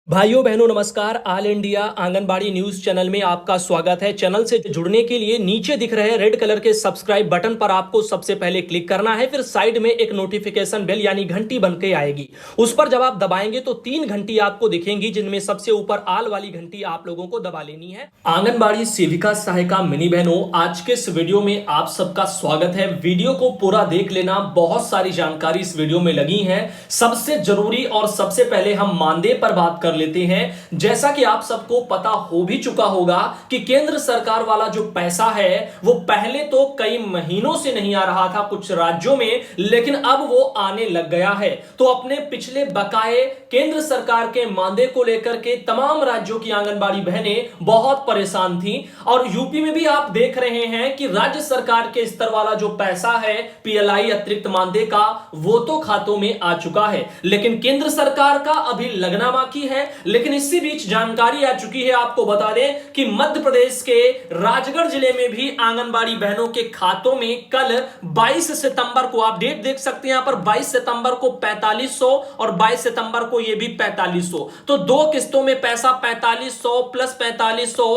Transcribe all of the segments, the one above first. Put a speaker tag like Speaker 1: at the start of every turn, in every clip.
Speaker 1: भाइयों बहनों नमस्कार। All India anganwadi news channel में आपका स्वागत है। चैनल से जुड़ने के लिए नीचे दिख रहे रेड कलर के सब्सक्राइब बटन पर आपको सबसे पहले क्लिक करना है। फिर साइड में एक नोटिफिकेशन बेल यानी घंटी बन के आएगी, उस पर जब आप दबाएंगे तो 3 घंटी आपको दिखेंगी, जिनमें सबसे ऊपर आल वाली घंटी आप लोगों को दबा लेनी है। आंगनबाड़ी सेविका सहायिका मिनी बहनों, आज के इस वीडियो में आप सबका स्वागत है। वीडियो को पूरा देख लेना, बहुत सारी जानकारी इस वीडियो में लगी है। सबसे जरूरी और सबसे पहले हम मानदेय पर बात कर लेते हैं। जैसा कि आप सबको पता हो भी चुका होगा कि केंद्र सरकार वाला जो पैसा है वो पहले तो कई महीनों से नहीं आ रहा था कुछ राज्यों में, लेकिन अब वो आने लग गया है। तो अपने पिछले बकाए केंद्र सरकार के मानदेय को लेकर के तमाम राज्यों की आंगनबाड़ी बहनें बहुत परेशान थी। और यूपी में भी आप देख रहे हैं कि राज्य सरकार के स्तर वाला जो पैसा है पीएलआई अतिरिक्त मानदेय का, वो तो खातों में आ चुका है, लेकिन केंद्र सरकार का अभी लगना बाकी है। लेकिन इसी बीच जानकारी आ चुकी है, आपको बता दें कि मध्य प्रदेश के राजगढ़ जिले में भी आंगनबाड़ी बहनों के खातों में कल 22 सितंबर को, आप डेट देख सकते हैं यहां पर, 22 सितंबर को 4500 और 22 सितंबर को ये भी 4500, तो 2 किस्तों में पैसा 4500 प्लस 4500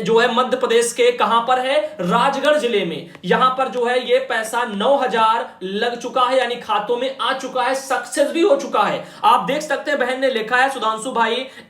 Speaker 1: जो है मध्य प्रदेश के कहां पर है, राजगढ़ जिले में। यहां पर जो है ये पैसा 9000 लग चुका है, यानी खातों में आ चुका है, सक्सेस भी हो चुका है। आप देख सकते हैं, बहन ने लिखा है सुधांशु भाई,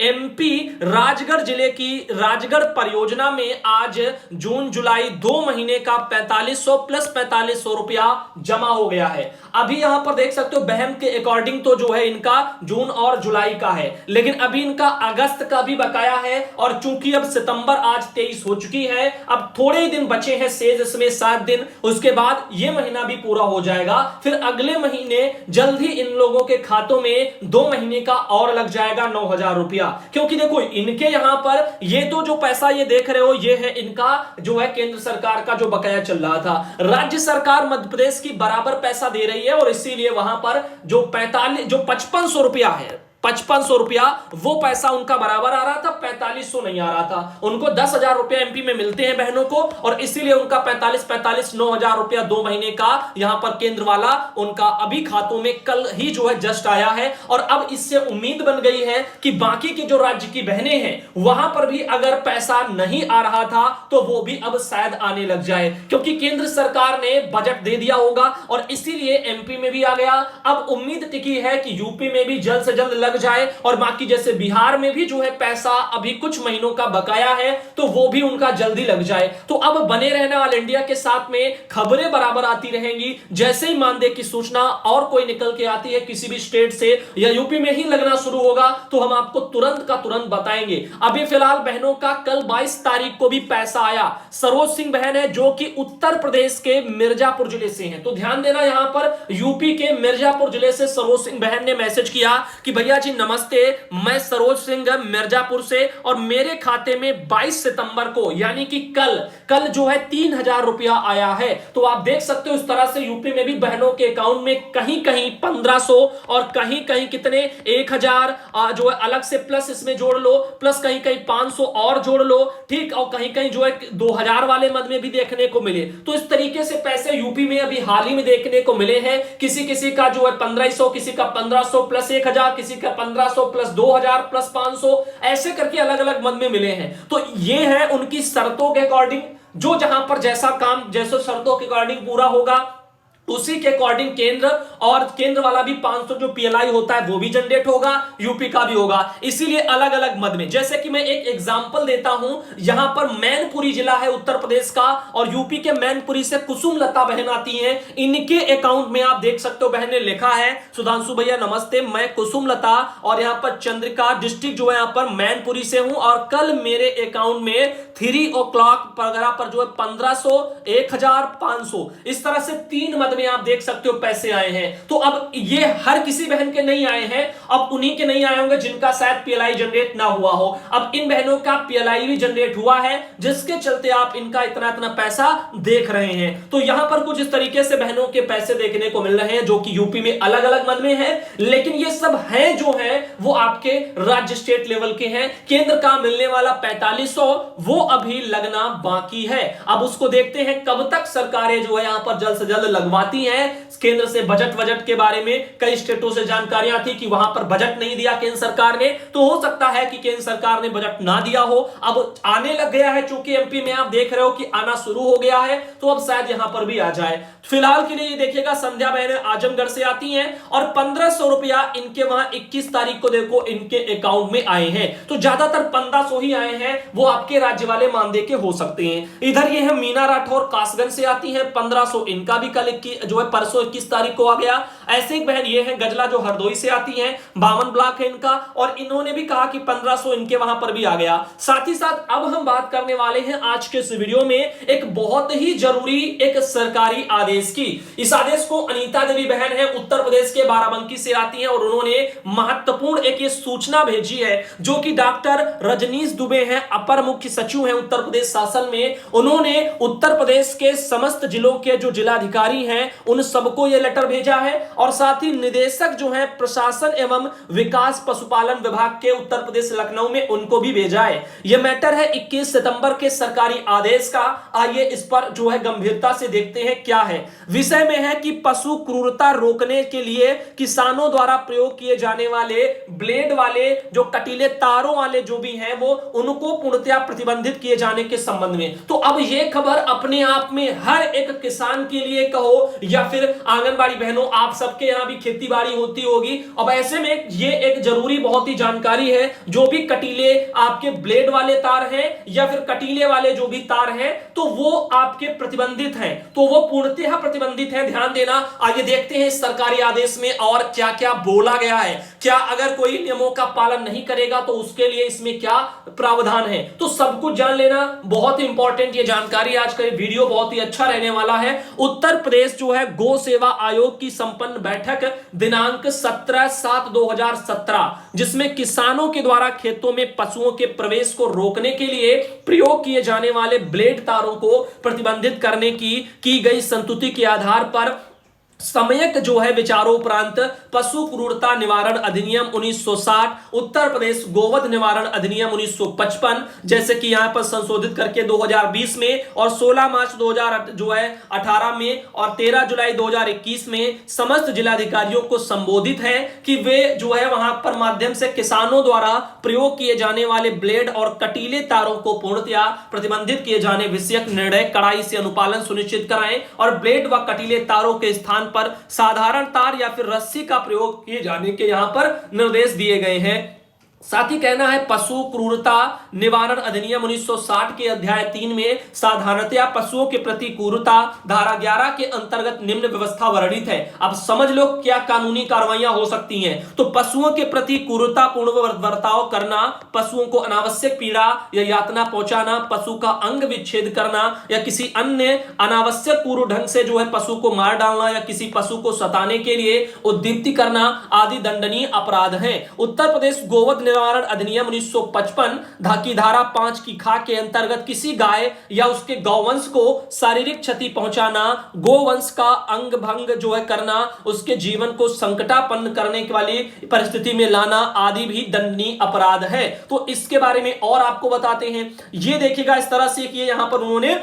Speaker 1: एमपी राजगढ़ जिले की राजगढ़ परियोजना में आज जून जुलाई 2 महीने का 4500 प्लस 4500 रुपया जमा हो गया है। अभी यहां पर देख सकते हो बहन के अकॉर्डिंग तो जो है इनका जून और जुलाई का है, लेकिन अभी इनका अगस्त का भी बकाया है। और चूंकि अब सितंबर आज 23 हो चुकी है, अब थोड़े ही दिन बचे हैं शेष, इसमें 7 दिन, उसके बाद यह महीना भी पूरा हो जाएगा। फिर अगले महीने जल्द ही इन लोगों के खातों में 2 महीने का और लग जाएगा 9000 रुपया। क्योंकि देखो इनके यहां पर ये तो जो पैसा ये देख रहे हो, ये है इनका जो है केंद्र सरकार का जो बकाया चल रहा था। राज्य सरकार मध्य प्रदेश की बराबर पैसा दे रही है, और इसीलिए वहां पर जो 5500 रुपया है, 5500 रुपया वो पैसा उनका बराबर आ रहा था, 4500 नहीं आ रहा था। उनको 10,000 रुपया एमपी में मिलते हैं बहनों को, और इसीलिए उनका 45 9000 रुपया 2 महीने का यहां पर केंद्र वाला उनका अभी खातों में कल ही जो है जस्ट आया है। और अब इससे उम्मीद बन गई है कि बाकी के जो राज्य की बहनें हैं वहां पर भी अगर पैसा नहीं आ रहा था तो वो भी अब शायद आने लग जाए, क्योंकि केंद्र सरकार ने बजट दे दिया होगा और इसीलिए एमपी में भी आ गया। अब उम्मीद टिकी है कि यूपी में भी जल्द से जल्द जाए, और बाकी जैसे बिहार में भी जो है पैसा अभी कुछ महीनों का बकाया है तो वो भी उनका जल्दी लग जाए। तो अब बने रहने ऑल इंडिया के साथ में, खबरें बराबर आती रहेंगी। जैसे ही मानदेय की सूचना और कोई निकल के आती है किसी भी स्टेट से या यूपी में ही लगना शुरू होगा तो हम आपको तुरंत का तुरंत बताएंगे। अभी फिलहाल बहनों का कल 22 तारीख को भी पैसा आया। सरोज सिंह बहन है जो कि उत्तर प्रदेश के मिर्जापुर जिले से हैं, तो ध्यान देना, यहां पर यूपी के मिर्जापुर जिले से सरोज सिंह बहन ने मैसेज किया कि भैया जी नमस्ते, मैं सरोज सिंह मिर्जापुर से, और मेरे खाते में 22 सितंबर को यानी कि कल जो है 3000 रुपया आया है। तो आप देख सकते हो इस तरह से यूपी में भी बहनों के अकाउंट में कहीं कहीं 1500 और कहीं कहीं कितने 1000 जो है अलग से प्लस इसमें जोड़ लो, प्लस कहीं कहीं 500 और जोड़ लो, ठीक, और कहीं कहीं जो है 2000 वाले मद में भी देखने को मिले। तो इस तरीके से पैसे यूपी में अभी हाल ही में देखने को मिले हैं। किसी किसी का जो है 1500, किसी का 1500 प्लस 1000, किसी का 1500 प्लस 2000 प्लस 500, ऐसे करके अलग अलग मद में मिले हैं। तो ये है उनकी शर्तों के अकॉर्डिंग, जो जहां पर जैसा काम जैसे शर्तों के अकॉर्डिंग पूरा होगा उसी के अकॉर्डिंग केंद्र, और केंद्र वाला भी 500 जो पीएलआई होता है वो भी जनरेट होगा, यूपी का भी होगा, इसीलिए अलग अलग मद में। जैसे कि मैं एक एग्जांपल देता हूं, यहां पर मैनपुरी जिला है उत्तर प्रदेश का, और यूपी के मैनपुरी से कुसुम लता बहन आती हैं। इनके अकाउंट में आप देख सकते हो बहन ने लिखा है, सुधांशु भैया नमस्ते, मैं कुसुम लता और यहां पर चंद्रिका डिस्ट्रिक्ट जो है यहां पर मैनपुरी से हूं, और कल मेरे अकाउंट में 3 o'clock पर जो है 1500 1500 इस तरह से 3 मद में आप देख सकते हो पैसे आए हैं। तो अब ये हर किसी बहन के नहीं आए हैं, अब उन्हीं के नहीं आए होंगे जिनका शायद पीएलआई जनरेट ना हुआ हो। अब इन बहनों का पीएलआई भी जनरेट हुआ है, जिसके चलते आप इनका इतना इतना पैसा देख रहे हैं। तो यहां पर कुछ इस तरीके से बहनों के पैसे देखने को मिल रहे हैं, जो कि यूपी में अलग अलग मद में है, लेकिन ये सब हैं जो है वो आपके राज्य स्टेट लेवल के हैं। केंद्र का मिलने वाला 4500 वो अभी लगना बाकी है। अब उसको देखते हैं कब तक सरकारें जो है यहां पर जल्द से जल्द लगवा आती हैं केंद्र से बजट के बारे में कई स्टेटों से जानकारियां थी कि वहां पर बजट नहीं दिया केंद्र सरकार ने, तो हो सकता है कि केंद्र सरकार ने बजट ना दिया हो, अब आने लग गया है। चूंकि एमपी में आप देख रहे हो कि आना शुरू हो गया है, तो अब शायद यहां पर भी आ जाए। फिलहाल के लिए ये देखिएगा, संध्या बहन आजमगढ़ से आती हैं और 1500 रुपया इनके वहां 21 तारीख को देखो इनके अकाउंट में आए हैं। तो ज्यादातर 1500 ही आए हैं, वो आपके राज्य वाले मानदेय के हो सकते हैं। इधर ये है मीना राठौर कासगंज से आती है, 1500 इनका भी कल जो है परसों 21 तारीख को आ गया। ऐसे एक बहन ये है गजला जो हरदोई से आती है, 52 ब्लॉक है इनका, और इन्होंने भी कहा कि 1500 इनके वहां पर भी आ गया। साथ ही साथ अब हम बात करने वाले हैं आज के इस वीडियो में एक बहुत ही जरूरी एक सरकारी आदेश की। इस आदेश को अनीता देवी बहन है, उत्तर प्रदेश के बाराबंकी से आती है, और उन्होंने महत्वपूर्ण एक ये सूचना भेजी है, जो कि डॉक्टर रजनीश दुबे हैं, अपर मुख्य सचिव हैं उत्तर प्रदेश शासन में। उन्होंने उत्तर प्रदेश के समस्त जिलों के जो जिलाधिकारी हैं उन सबको यह लेटर भेजा है, और साथ ही निदेशक जो है प्रशासन एवं विकास पशुपालन विभाग के उत्तर प्रदेश लखनऊ में उनको भी भेजा है। यह मैटर है 21 सितंबर के सरकारी आदेश का। आइए इस पर जो है गंभीरता से देखते हैं क्या है। विषय में है कि पशु क्रूरता रोकने के लिए किसानों द्वारा प्रयोग किए जाने वाले ब्लेड वाले जो कटीले तारों वाले जो भी हैं वो उनको पूर्णतया प्रतिबंधित किए जाने के संबंध में। तो अब यह खबर अपने आप में हर एक किसान के लिए कहो या फिर आंगनबाड़ी बहनों, आप सबके यहां भी खेती बाड़ी होती होगी। अब ऐसे में ये एक जरूरी बहुत ही जानकारी है, जो भी कटीले आपके ब्लेड वाले तार हैं या फिर कटीले वाले जो भी तार हैं, तो वो आपके प्रतिबंधित हैं, तो वो पूर्णतः प्रतिबंधित है, ध्यान देना। आइए देखते हैं इस सरकारी आदेश में और क्या क्या बोला गया है। क्या अगर कोई नियमों का पालन नहीं करेगा तो उसके लिए इसमें क्या प्रावधान है, तो सब कुछ जान लेना बहुत ही इंपॉर्टेंट ये जानकारी। आज का ये वीडियो बहुत ही अच्छा रहने वाला है। उत्तर प्रदेश जो है गौ सेवा आयोग की संपन्न बैठक दिनांक 17/7/2017, जिसमें किसानों के द्वारा खेतों में पशुओं के प्रवेश को रोकने के लिए प्रयोग किए जाने वाले ब्लेड तारों को प्रतिबंधित करने की गई संस्तुति के आधार पर सम्यक जो है विचारों उपरांत पशु क्रूरता निवारण अधिनियम 1960, उत्तर प्रदेश गोवध निवारण अधिनियम 1955 जैसे कि यहां पर संशोधित करके 2020 में, और 16 मार्च 2018 में और 13 जुलाई 2021 में समस्त जिलाधिकारियों को संबोधित है कि वे जो है वहां पर माध्यम से किसानों द्वारा प्रयोग किए जाने वाले ब्लेड और कटीले तारों को पूर्णतया प्रतिबंधित किए जाने विषयक निर्णय कड़ाई से अनुपालन सुनिश्चित कराएं, और ब्लेड व कटीले तारों के स्थान पर साधारण तार या फिर रस्सी का प्रयोग किए जाने के यहां पर निर्देश दिए गए हैं। साथ ही कहना है पशु क्रूरता निवारण अधिनियम 1960 के अध्याय 3 में साधारणतया पशुओं के प्रति क्रूरता धारा 11 के अंतर्गत निम्न व्यवस्था वर्णित है। अब समझ लो क्या कानूनी कार्रवाइयां हो सकती हैं। तो पशुओं के प्रति क्रूरतापूर्ण बर्ताव करना, पशुओं को अनावश्यक पीड़ा या यातना पहुंचाना, पशु का अंग विच्छेद करना या किसी अन्य अनावश्यक क्रूर ढंग से जो है पशु को मार डालना या किसी पशु को सताने के लिए उद्दीप्ति करना आदि दंडनीय अपराध है। उत्तर प्रदेश गोवध निवारण अधिनियम 1955 की धारा 5 की खा के अंतर्गत किसी गाय या उसके गौवंश को शारीरिक क्षति पहुंचाना, गोवंश का अंग भंग जो है करना, उसके जीवन को संकटापन्न करने वाली परिस्थिति में लाना आदि भी दंडनीय अपराध है। तो इसके बारे में और आपको बताते हैं। ये देखिएगा इस तरह से कि यहां पर उन्होंने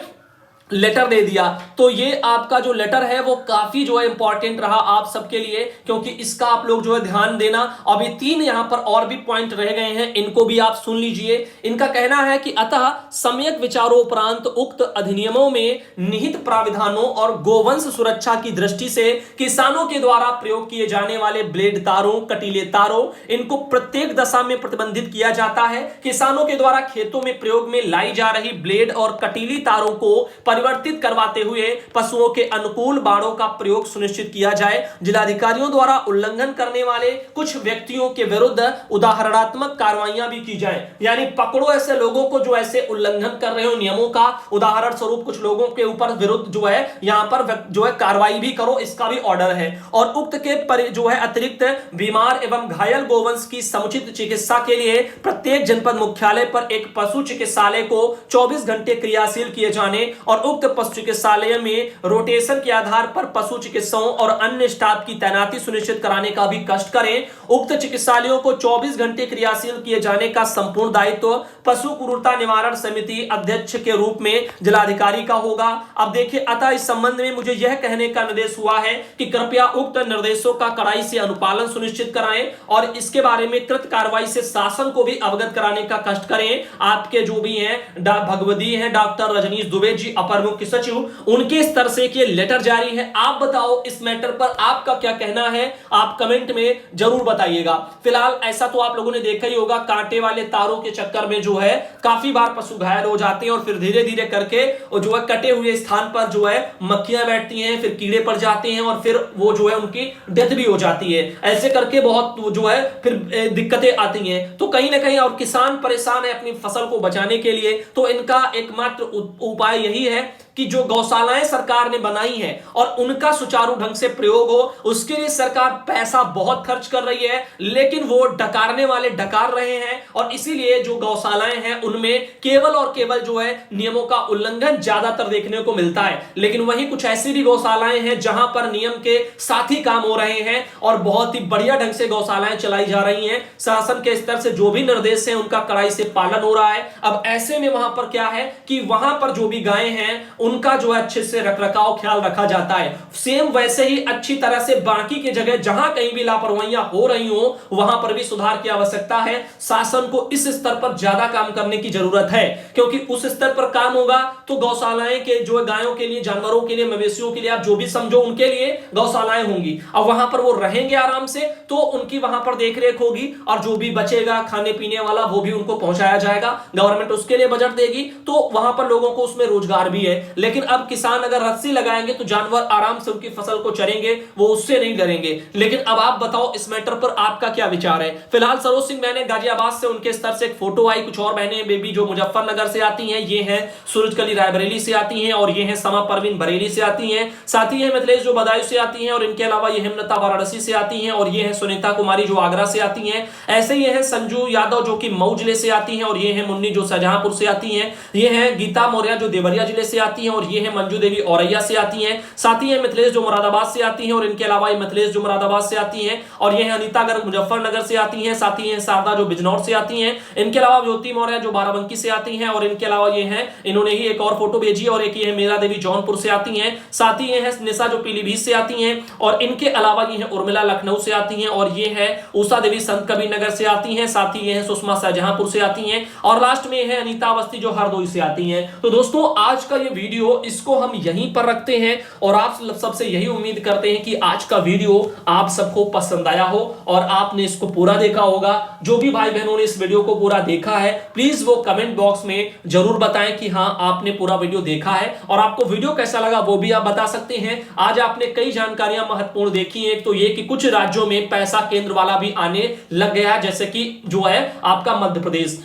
Speaker 1: लेटर दे दिया। तो ये आपका जो लेटर है वो काफी जो है इंपॉर्टेंट रहा आप सबके लिए, क्योंकि इसका आप लोग जो है ध्यान देना। अभी 3 यहां पर और भी पॉइंट रह गए हैं, इनको भी आप सुन लीजिए। इनका कहना है कि अतः सम्यक विचारों उपरांत उक्त अधिनियमों में निहित प्राविधानों और गोवंश सुरक्षा की दृष्टि से किसानों के द्वारा प्रयोग किए जाने वाले ब्लेड तारों, कटीले तारों, इनको प्रत्येक दशा में प्रतिबंधित किया जाता है। किसानों के द्वारा खेतों में प्रयोग में लाई जा रही ब्लेड और कटीली तारों को परिवर्तित करवाते हुए पशुओं के अनुकूल बाड़ों का प्रयोग सुनिश्चित किया जाए। जिलाधिकारियों द्वारा उल्लंघन करने वाले कुछ व्यक्तियों के विरुद्ध उदाहरणात्मक कार्रवाइयां भी की जाए, यानी पकड़ो ऐसे लोगों को जो ऐसे उल्लंघन कर रहे हो नियमों का, उदाहरण स्वरूप कुछ लोगों के ऊपर विरुद्ध जो है यहां पर जो है कार्रवाई भी करो, इसका भी ऑर्डर है। और उक्त के जो है अतिरिक्त बीमार एवं घायल गोवंश की समुचित चिकित्सा के लिए प्रत्येक जनपद मुख्यालय पर एक पशु चिकित्सालय को 24 घंटे क्रियाशील किए जाने और उक्त पशु चिकित्सालय में रोटेशन के आधार पर पशु चिकित्सकों और अन्य स्टाफ की तैनाती सुनिश्चित कराने का भी कष्ट करें। उक्त चिकित्सालयों को 24 घंटे क्रियाशील किए जाने का संपूर्ण दायित्व पशु क्रूरता निवारण समिति अध्यक्ष के रूप में जिलाधिकारी का होगा। अब देखिए, अतः इस संबंध में मुझे यह कहने का निर्देश हुआ है कि कृपया उक्त निर्देशों का कड़ाई से अनुपालन सुनिश्चित कराएं और इसके बारे में कृत कार्रवाई से शासन को भी अवगत कराने का कष्ट करें। आपके जो भी हैं भगवती हैं डॉक्टर रजनीश दुबे जी, अपर मुख्य सचिव, उनके स्तर से कि लेटर जारी है। आप बताओ इस मैटर पर आपका क्या कहना है, आप कमेंट में जरूर बताइएगा। फिलहाल ऐसा तो आप लोगों ने देखा ही होगा, कांटे वाले तारों के चक्कर में जो है काफी बार पशु घायल हो जाते हैं और फिर धीरे धीरे करके जो है कटे हुए स्थान पर जो है मक्खियां बैठती हैं, फिर कीड़े पड़ जाते हैं और फिर वो जो है उनकी डेथ भी हो जाती है। ऐसे करके बहुत जो है फिर दिक्कतें आती हैं। तो कहीं ना कहीं और किसान परेशान है अपनी फसल को बचाने के लिए, तो इनका एकमात्र उपाय यही है कि जो गौशालाएं सरकार ने बनाई हैं और उनका सुचारू ढंग से प्रयोग हो, उसके लिए सरकार पैसा बहुत खर्च कर रही है, लेकिन वो डकारने वाले डकार रहे हैं और इसीलिए जो गौशालाएं हैं उनमें केवल और केवल जो है नियमों का उल्लंघन ज्यादातर देखने को मिलता है। लेकिन वहीं कुछ ऐसी भी गौशालाएं हैं जहां पर नियम के साथ ही काम हो रहे हैं और बहुत ही बढ़िया ढंग से गौशालाएं चलाई जा रही हैं। शासन के स्तर से जो भी निर्देश है उनका कड़ाई से पालन हो रहा है। अब ऐसे में वहां पर क्या है कि वहां पर जो भी गायें हैं उनका जो है अच्छे से रखरखाव ख्याल रखा जाता है। सेम वैसे ही अच्छी तरह से बाकी की जगह जहां कहीं भी लापरवाहियां हो रही हो वहां पर भी सुधार की आवश्यकता है। शासन को इस स्तर पर ज्यादा काम करने की जरूरत है, क्योंकि उस स्तर पर काम होगा तो गौशालाएं के जो गायों के लिए, जानवरों के लिए, मवेशियों के लिए, आप जो भी समझो उनके लिए गौशालाएं होंगी। अब वहां पर वो रहेंगे आराम से तो उनकी वहां पर देखरेख होगी और जो भी बचेगा खाने पीने वाला वो भी उनको पहुंचाया जाएगा। गवर्नमेंट उसके लिए बजट देगी तो वहां पर लोगों को उसमें रोजगार भी है। लेकिन अब किसान अगर रस्सी लगाएंगे तो जानवर आराम से उनकी फसल को चरेंगे, वो उससे नहीं डरेंगे। लेकिन अब आप बताओ इस मैटर पर आपका क्या विचार है। फिलहाल सरोज सिंह बहने गाजियाबाद से, उनके स्तर से एक फोटो आई। कुछ और बहनें बेबी जो मुजफ्फरनगर से आती हैं, ये हैं सूरजकली रायबरेली से आती हैं और ये हैं समा परवीन बरेली से आती हैं। साथ ही है मिथिलेश जो बदायूं से आती हैं और इनके अलावा ये हेमलता वाराणसी से आती हैं और ये है सुनीता कुमारी जो आगरा से आती हैं। ऐसे ही है संजू यादव जो कि मऊ जिले से आती हैं और ये है मुन्नी जो शाहजहांपुर से आती हैं। ये है गीता मौर्य जो देवरिया जिले से आती हैं और ये है मंजू देवी औरैया से आती हैं। साथ ही है मिथिलेश जो मुरादाबाद से आती हैं और इनके अलावा ये मिथिलेश जो मुरादाबाद से आती हैं और ये है अनीता गर्ग मुजफ्फरनगर से आती हैं। साथ ही है शारदा जो बिजनौर से आती हैं। इनके अलावा ज्योति मौर्य जो बाराबंकी से आती हैं और इनके अलावा ये है, इन्होंने ही एक और फोटो भेजी और एक ये है मीरा देवी जौनपुर से आती हैं। साथ ही ये है निशा जो पीलीभीत से आती हैं और इनके अलावा ये है उर्मिला लखनऊ से आती हैं और ये है उषा देवी संत कबीर नगर से आती हैं। साथ ही ये है सुषमा शाहजहांपुर से आती हैं और लास्ट में है अनीता अवस्थी जो हरदोई से आती हैं। तो दोस्तों आज का ये वीडियो इसको हम यहीं पर रखते हैं और आप सबसे यही उम्मीद करते हैं कि आज का वीडियो आप सबको पसंद आया हो और आपने इसको पूरा देखा होगा। जो भी भाई बहनों ने इस वीडियो को पूरा देखा है प्लीज वो कमेंट बॉक्स में जरूर बताएं कि हाँ आपने पूरा वीडियो देखा है और आपको वीडियो कैसा लगा वो भी आप बता सकते हैं। आज आपने कई जानकारियां महत्वपूर्ण देखी हैं। एक तो ये कि कुछ राज्यों में पैसा केंद्र वाला भी आने लग गया है, जैसे कि जो है आपका मध्य प्रदेश,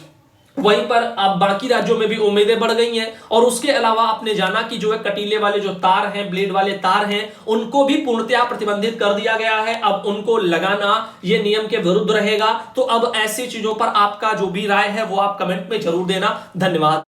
Speaker 1: वहीं पर अब बाकी राज्यों में भी उम्मीदें बढ़ गई हैं। और उसके अलावा आपने जाना कि जो है कटीले वाले जो तार हैं, ब्लेड वाले तार हैं, उनको भी पूर्णतया प्रतिबंधित कर दिया गया है। अब उनको लगाना ये नियम के विरुद्ध रहेगा। तो अब ऐसी चीजों पर आपका जो भी राय है वो आप कमेंट में जरूर देना। धन्यवाद।